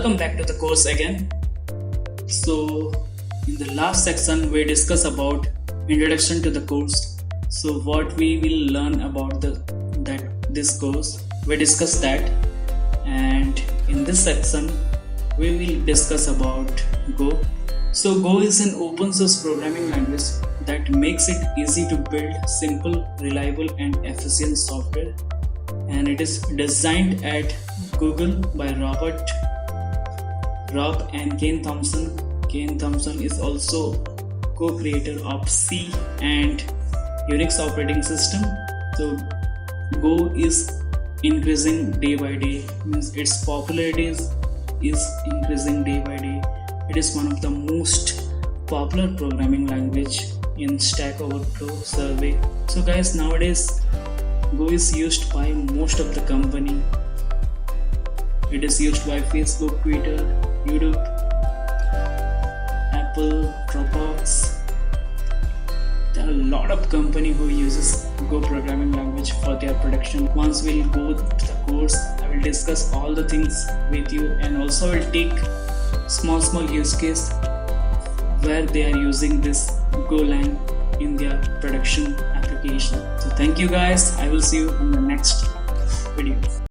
welcome back to the course again. So in the last section we discuss about introduction to the course. So what we will learn about this course, we discuss that, and in this section we will discuss about Go. So Go is an open source programming language that makes it easy to build simple, reliable and efficient software, and it is designed at Google by Rob and Ken Thompson. Ken Thompson is also co-creator of C and Unix operating system. So Go is increasing day by day, means its popularity is increasing day by day. It is one of the most popular programming language in Stack Overflow survey. So guys, nowadays Go is used by most of the company. It is used by Facebook, Twitter, YouTube, Apple, Dropbox. There are a lot of company who uses Go programming language for their production. Once we'll go to the course, I will discuss all the things with you, and also I will take small use case where they are using this golang in their production application. So thank you guys. I will see you in the next video.